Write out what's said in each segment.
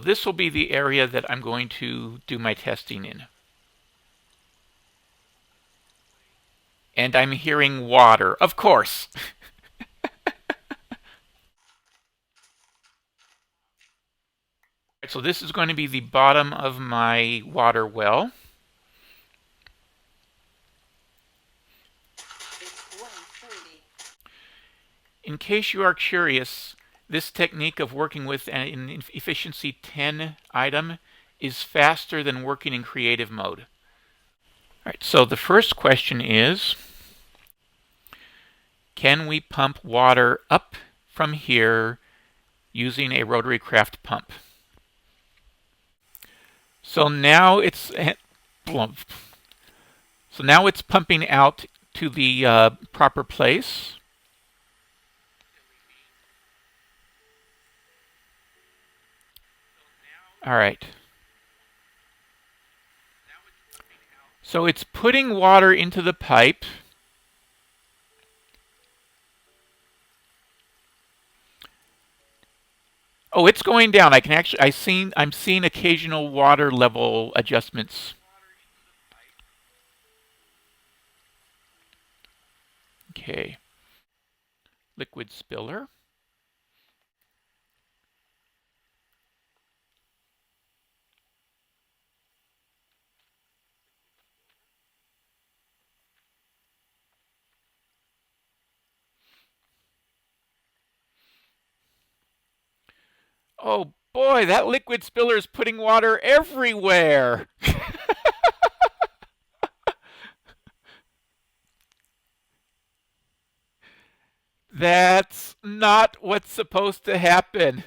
this will be the area that I'm going to do my testing in. And I'm hearing water, of course. So this is going to be the bottom of my water well. In case you are curious, this technique of working with an efficiency 10 item is faster than working in creative mode. All right, so the first question is, can we pump water up from here using a RotaryCraft pump? So now it's pumping out to the proper place. All right. So it's putting water into the pipe. Oh, it's going down. I'm seeing occasional water level adjustments. Okay. Liquid spiller. Oh boy, that liquid spiller is putting water everywhere. That's not what's supposed to happen.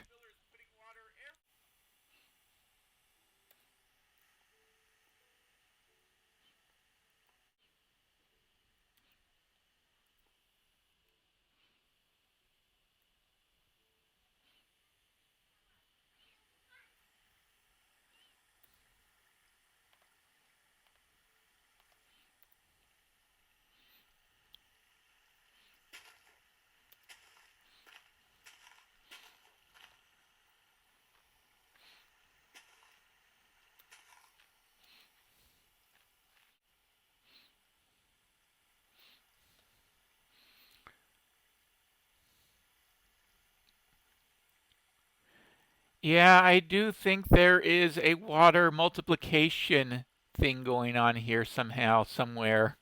Yeah, I do think there is a water multiplication thing going on here somehow, somewhere.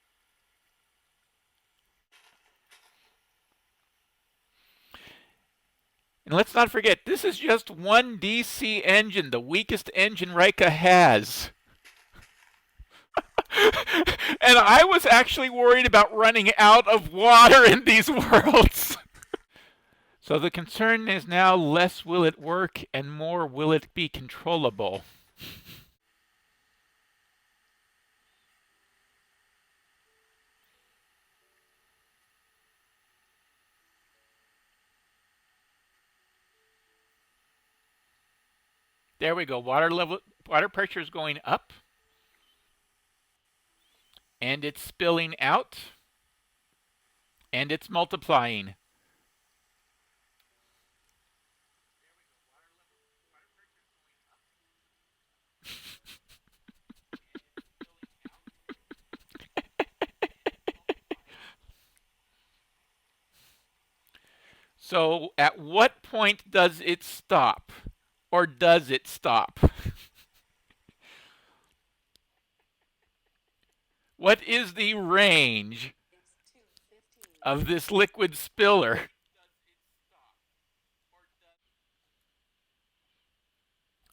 And let's not forget, this is just one DC engine, the weakest engine Reika has. And I was actually worried about running out of water in these worlds. So the concern is now less will it work and more will it be controllable. There we go. Water pressure is going up. And it's spilling out. And it's multiplying. So at what point does it stop? Or does it stop? What is the range of this liquid spiller?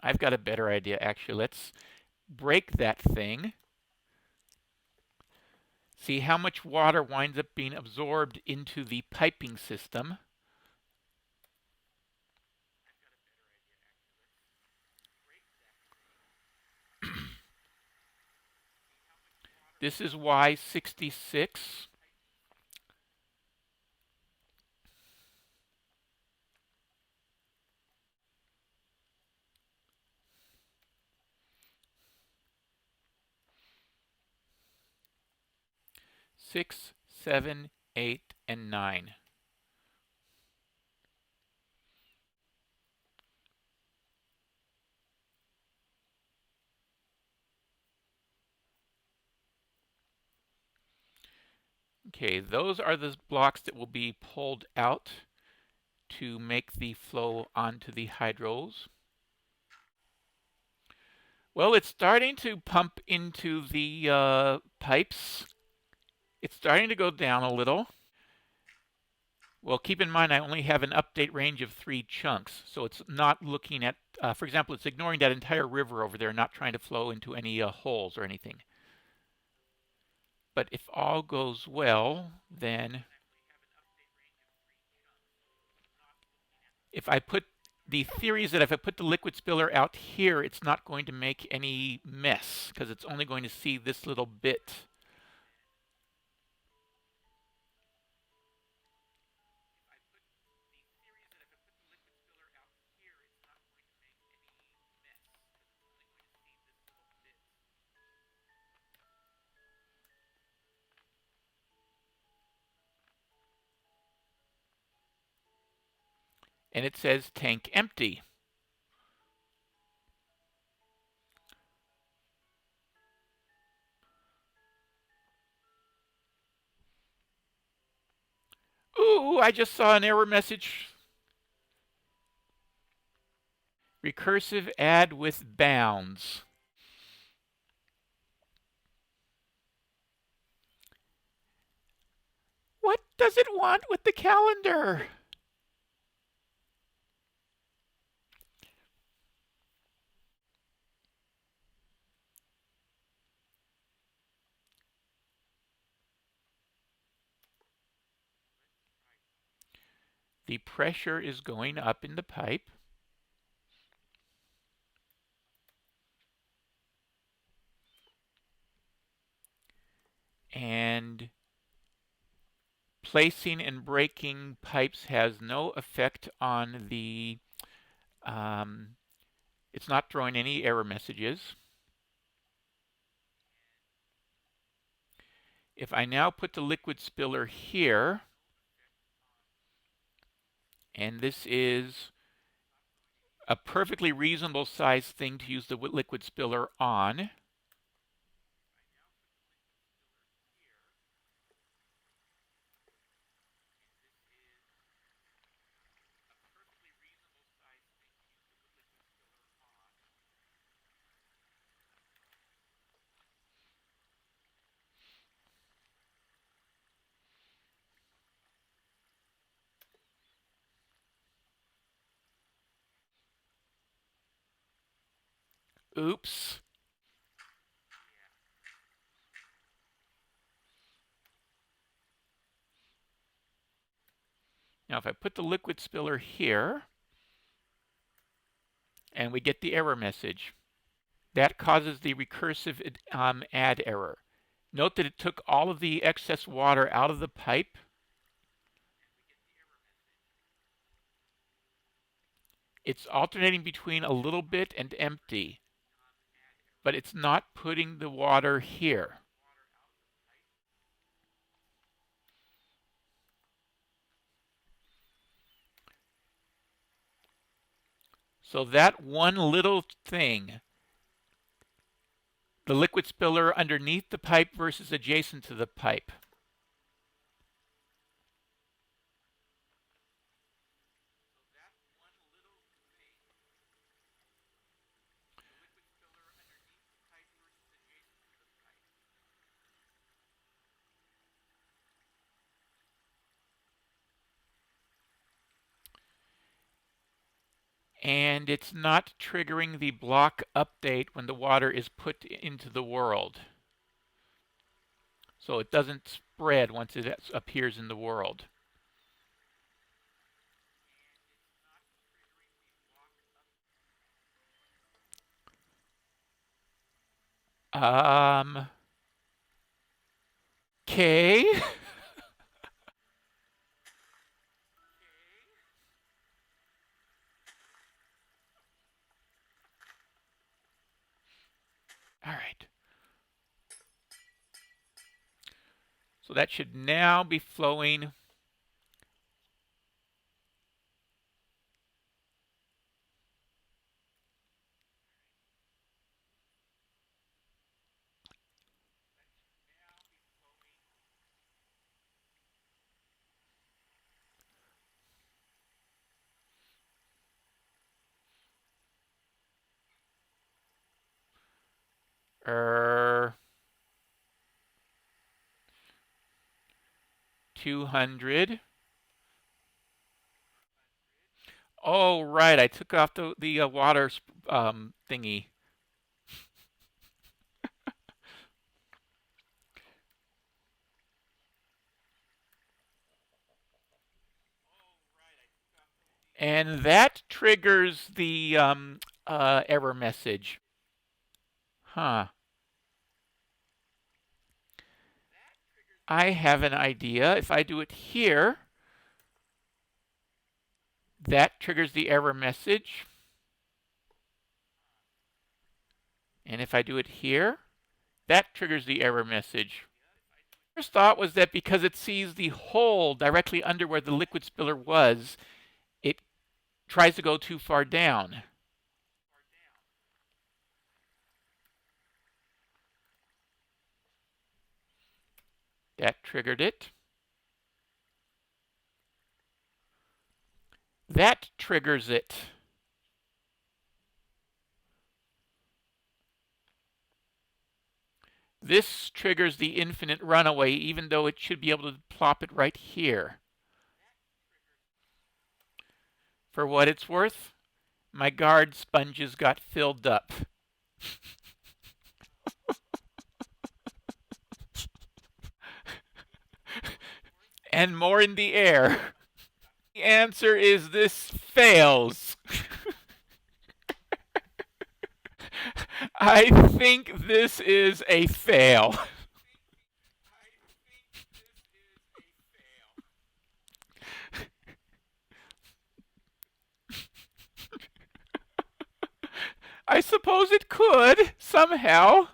I've got a better idea, actually. Let's break that thing. See how much water winds up being absorbed into the piping system. This is Y66. Six, 7, 8, and 9. Okay, those are the blocks that will be pulled out to make the flow onto the hydros. Well, it's starting to pump into the pipes. It's starting to go down a little. Well, keep in mind I only have an update range of 3 chunks, so it's not looking at, for example, it's ignoring that entire river over there, not trying to flow into any holes or anything. But if all goes well, then if I put, the theory is that if I put the liquid spiller out here, it's not going to make any mess, because it's only going to see this little bit. And it says tank empty. Ooh, I just saw an error message. Recursive add with bounds. What does it want with the calendar? The pressure is going up in the pipe. And placing and breaking pipes has no effect on the, it's not throwing any error messages. If I now put the liquid spiller here, and this is a perfectly reasonable size thing to use the liquid spiller on, oops. Now if I put the liquid spiller here, and we get the error message, that causes the recursive add error. Note that it took all of the excess water out of the pipe. It's alternating between a little bit and empty, but it's not putting the water here. So that one little thing, the liquid spiller underneath the pipe versus adjacent to the pipe. And it's not triggering the block update when the water is put into the world. So it doesn't spread once it appears in the world. Okay. All right. So that should now be flowing. 200. Oh, right. I took off the water thingy. And that triggers the error message. Huh. I have an idea. If I do it here, that triggers the error message. And if I do it here, that triggers the error message. First thought was that because it sees the hole directly under where the liquid spiller was, it tries to go too far down. That triggered it. That triggers it. This triggers the infinite runaway, even though it should be able to plop it right here. For what it's worth, my guard sponges got filled up. And more in the air. The answer is this fails. I think this is a fail. I suppose it could, somehow.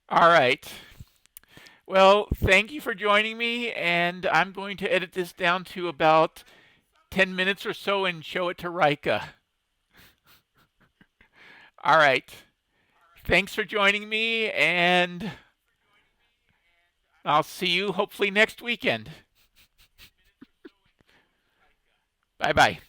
All right. Well, thank you for joining me, and I'm going to edit this down to about 10 minutes or so and show it to Reika. All right. Thanks for joining me, and I'll see you hopefully next weekend. Bye-bye.